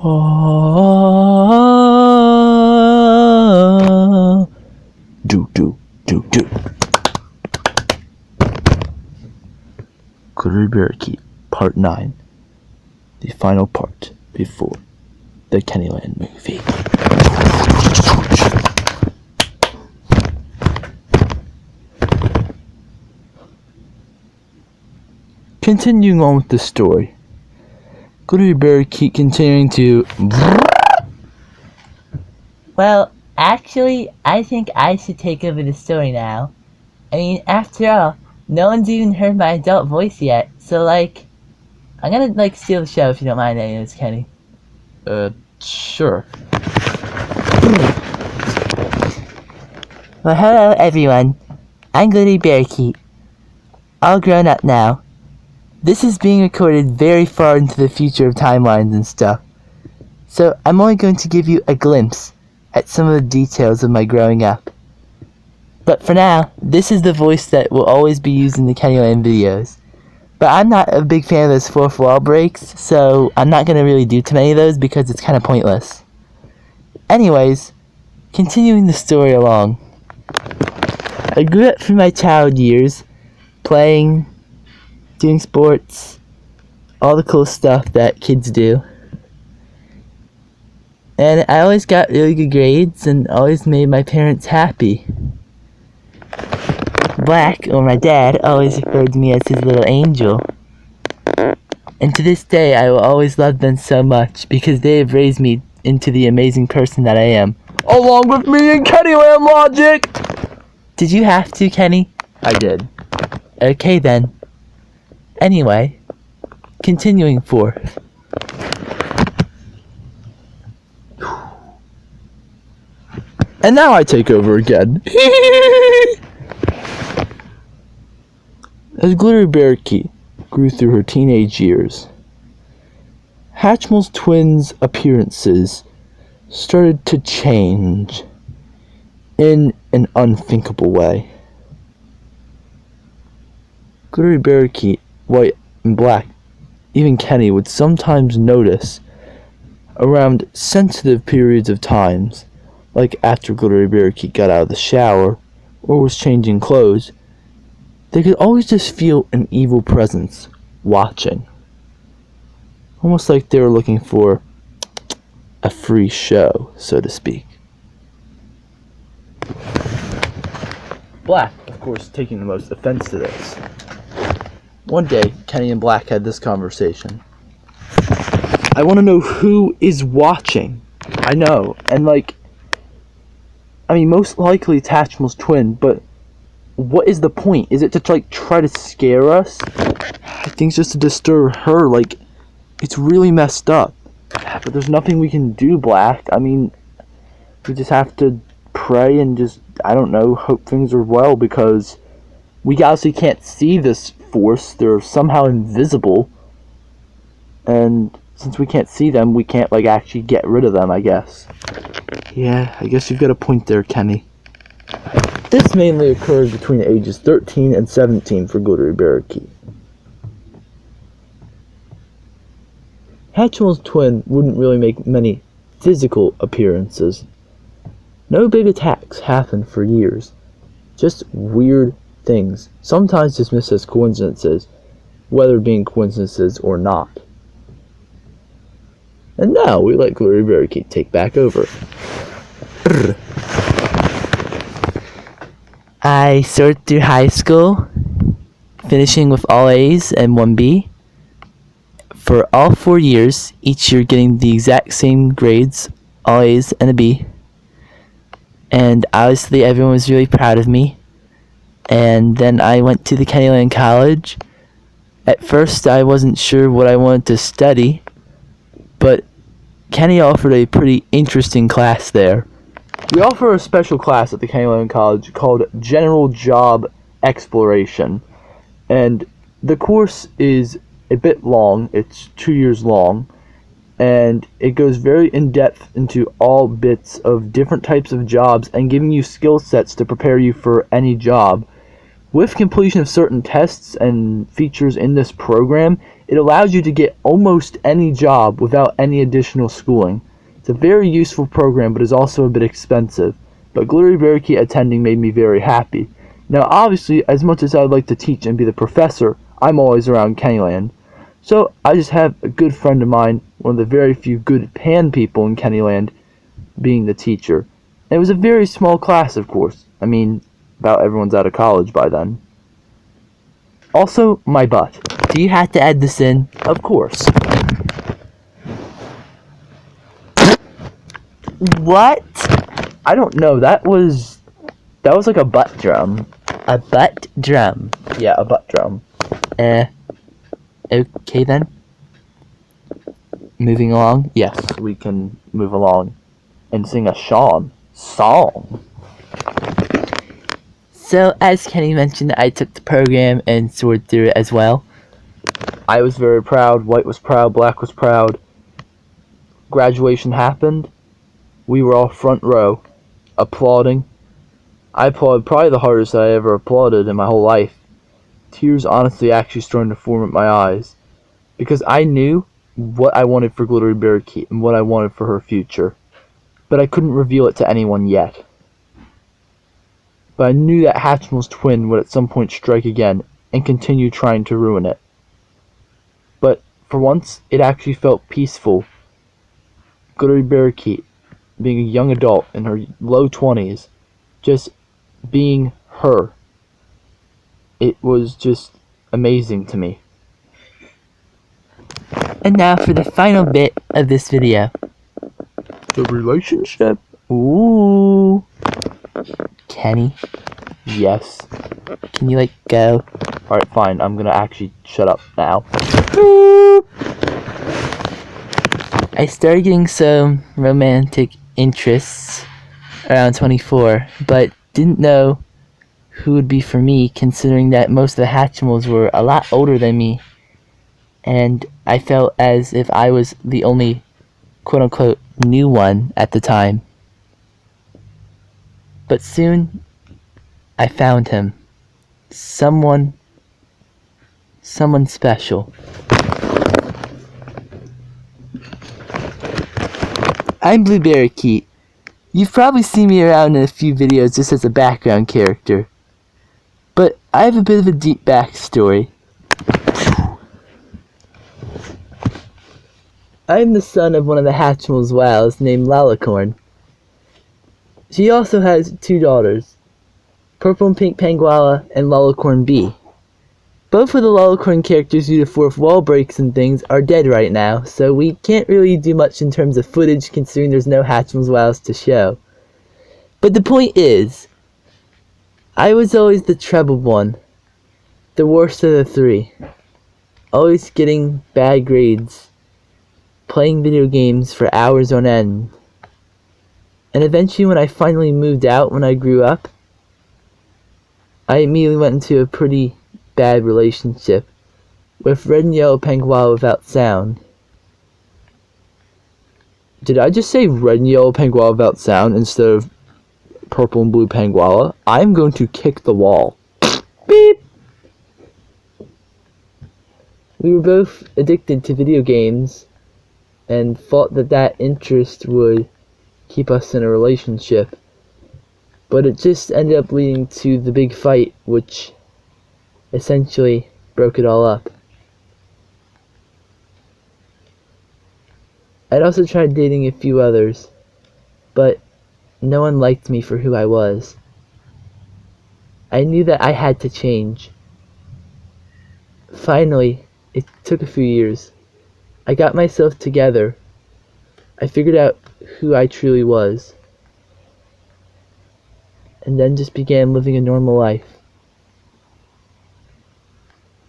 Do. Glittery Bearakeet, Part 9. The final part before the Kennyland movie. Continuing on with the story. Glittery Bearakeet continuing to... Well, actually, I think I should take over the story now. I mean, after all, no one's even heard my adult voice yet, so, I'm gonna, steal the show if you don't mind anyways, Kenny. Sure. Well, hello, everyone. I'm Glittery Bearakeet. All grown up now. This is being recorded very far into the future of timelines and stuff. So, I'm only going to give you a glimpse at some of the details of my growing up. But for now, this is the voice that will always be used in the Kennyland videos. But I'm not a big fan of those fourth wall breaks, so I'm not going to really do too many of those because it's kind of pointless. Anyways, continuing the story along. I grew up through my child years, playing, doing sports, all the cool stuff that kids do. And I always got really good grades and always made my parents happy. Black, or my dad, always referred to me as his little angel. And to this day, I will always love them so much because they have raised me into the amazing person that I am. Along with me and Kennyland logic! Did you have to, Kenny? I did. Okay then. Anyway, continuing forth. And now I take over again. As Glittery Bearakeet grew through her teenage years, Hatchimals twins' appearances started to change in an unthinkable way. Glittery Bearakeet, white and black, even Kenny would sometimes notice around sensitive periods of times, like after Glittery Bearakeet got out of the shower or was changing clothes, they could always just feel an evil presence watching. Almost like they were looking for a free show, so to speak. Black, of course, taking the most offense to this. One day, Kenny and Black had this conversation. I want to know who is watching. I know, and most likely it's Hatchimals twin, but what is the point? Is it to try to scare us? I think it's just to disturb her. It's really messed up. But there's nothing we can do, Black. We just have to pray and just, hope things are well, because we obviously can't see this force. They're somehow invisible. And since we can't see them, we can't actually get rid of them, I guess. Yeah, I guess you've got a point there, Kenny. This mainly occurred between ages 13 and 17 for Glittery Bearakeet. Hatchimals twin wouldn't really make many physical appearances. No big attacks happened for years. Just weird things, sometimes dismissed as coincidences, whether being coincidences or not. And now we let Glittery Bearakeet take back over. I soared through high school, finishing with all A's and 1B. For all 4 years, each year getting the exact same grades, all A's and a B. And obviously everyone was really proud of me. And then I went to the Kennyland College. At first I wasn't sure what I wanted to study, but Kenny offered a pretty interesting class there. We offer a special class at the Kennyland College called General Job Exploration. And the course is a bit long. It's 2 years long. And it goes very in-depth into all bits of different types of jobs and giving you skill sets to prepare you for any job. With completion of certain tests and features in this program, it allows you to get almost any job without any additional schooling. It's a very useful program, but is also a bit expensive. But Glittery Bearakeet attending made me very happy. Now, obviously, as much as I'd like to teach and be the professor, I'm always around Kennyland. So I just have a good friend of mine, one of the very few good pan people in Kennyland, being the teacher. And it was a very small class, of course. I mean, about everyone's out of college by then. Also, my butt. Do you have to add this in? Of course. What? I don't know. That was like a butt drum. A butt drum. Yeah, a butt drum. Okay then. Moving along. Yes, we can move along and sing a song. So, as Kenny mentioned, I took the program and soared through it as well. I was very proud. White was proud. Black was proud. Graduation happened. We were all front row, applauding. I applauded probably the hardest I ever applauded in my whole life. Tears honestly actually starting to form at my eyes. Because I knew what I wanted for Glittery Bearakeet and what I wanted for her future. But I couldn't reveal it to anyone yet. But I knew that Hatchimal's twin would at some point strike again and continue trying to ruin it. But for once, it actually felt peaceful. Glittery Bearakeet, being a young adult in her low 20s, just being her. It was just amazing to me. And now for the final bit of this video. The relationship? Ooh. Kenny, Yes. can you go? Alright, fine. I'm gonna actually shut up now. I started getting some romantic interests around 24, but didn't know who would be for me, considering that most of the Hatchimals were a lot older than me, and I felt as if I was the only quote-unquote new one at the time. But soon, I found him. Someone special. I'm Blue Bearakeet. You've probably seen me around in a few videos just as a background character. But I have a bit of a deep backstory. I'm the son of one of the Hatchimals Wows named Lalicorn. She also has 2 daughters, Purple and Pink Panguala and Lalicorn B. Both of the Lalicorn characters due to fourth wall breaks and things are dead right now, so we can't really do much in terms of footage considering there's no Hatchimals Wows to show. But the point is, I was always the troubled one, the worst of the 3, always getting bad grades, playing video games for hours on end. And eventually when I finally moved out when I grew up, I immediately went into a pretty bad relationship with Red and Yellow Panguala without sound. Did I just say Red and Yellow Panguala without sound instead of Purple and Blue Panguala? I'm going to kick the wall. Beep! We were both addicted to video games and thought that interest would keep us in a relationship. But it just ended up leading to the big fight, which essentially broke it all up. I'd also tried dating a few others, but no one liked me for who I was. I knew that I had to change. Finally, it took a few years. I got myself together. I figured out who I truly was. And then just began living a normal life.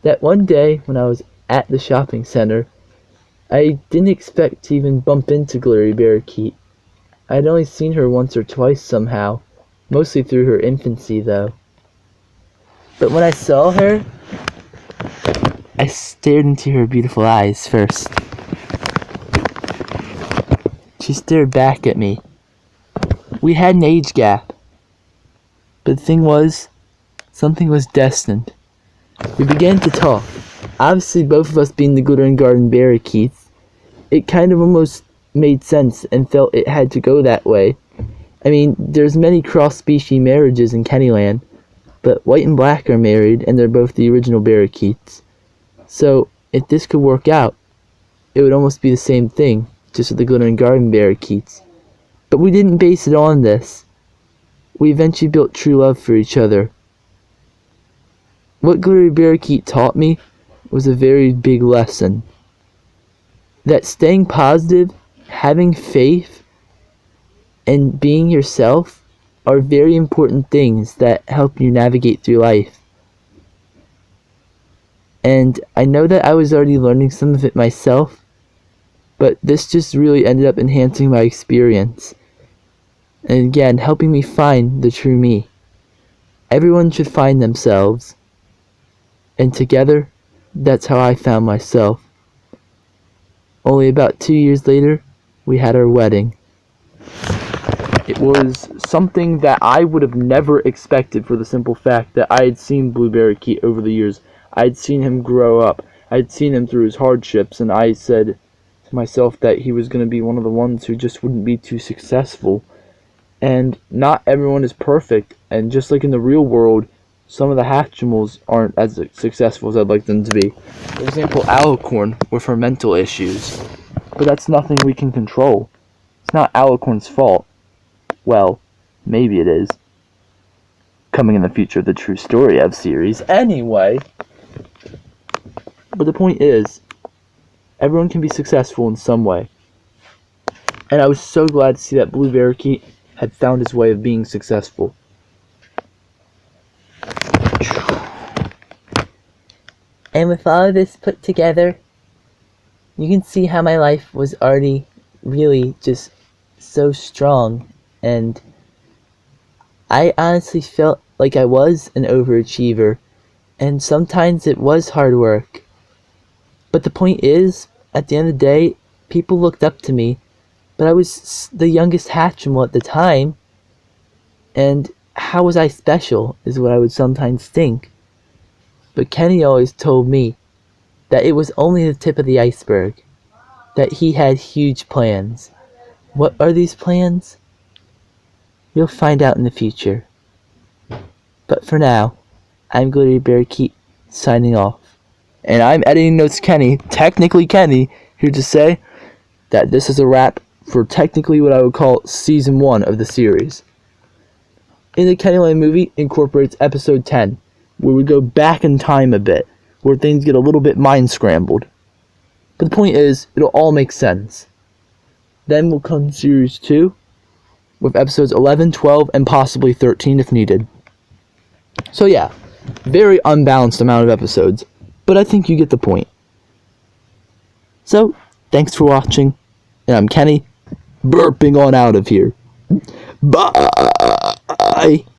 That one day when I was at the shopping center, I didn't expect to even bump into Glittery Bearakeet. I'd only seen her once or twice somehow, mostly through her infancy though. But when I saw her, I stared into her beautiful eyes first. She stared back at me. We had an age gap. But the thing was, something was destined. We began to talk. Obviously, both of us being the Glitter and Garden bearakeets, it kind of almost made sense and felt it had to go that way. I mean, there's many cross-species marriages in Kennyland, but White and Black are married, and they're both the original bearakeets. So, if this could work out, it would almost be the same thing, just with the Glitter and Garden bearakeets. But we didn't base it on this. We eventually built true love for each other. What Glittery Bearakeet taught me was a very big lesson. That staying positive, having faith, and being yourself are very important things that help you navigate through life. And I know that I was already learning some of it myself, but this just really ended up enhancing my experience. And again, helping me find the true me. Everyone should find themselves. And together, that's how I found myself. Only about 2 years later, we had our wedding. It was something that I would have never expected, for the simple fact that I had seen Blue Bearakeet over the years. I had seen him grow up. I had seen him through his hardships, and I said to myself that he was going to be one of the ones who just wouldn't be too successful. And not everyone is perfect, and just like in the real world, some of the Hatchimals aren't as successful as I'd like them to be. For example, Alicorn with her mental issues. But that's nothing we can control. It's not Alicorn's fault. Well, maybe it is. Coming in the future of the True Story of series. Anyway. But the point is, everyone can be successful in some way. And I was so glad to see that Blue Bearakeet had found his way of being successful. And with all of this put together, you can see how my life was already really just so strong. And I honestly felt like I was an overachiever. And sometimes it was hard work. But the point is, at the end of the day, people looked up to me. But I was the youngest Hatchimal at the time. And how was I special, is what I would sometimes think. But Kenny always told me that it was only the tip of the iceberg. That he had huge plans. What are these plans? You'll find out in the future. But for now, I'm Glittery Bearakeet, signing off. And I'm Editing Notes Kenny, technically Kenny, here to say that this is a wrap for technically what I would call Season 1 of the series. In the Kennyland movie incorporates Episode 10, where we go back in time a bit, where things get a little bit mind scrambled. But the point is, it'll all make sense. Then will come Series 2, with Episodes 11, 12, and possibly 13 if needed. So yeah, very unbalanced amount of episodes, but I think you get the point. So, thanks for watching, and I'm Kenny, burping on out of here. Bye!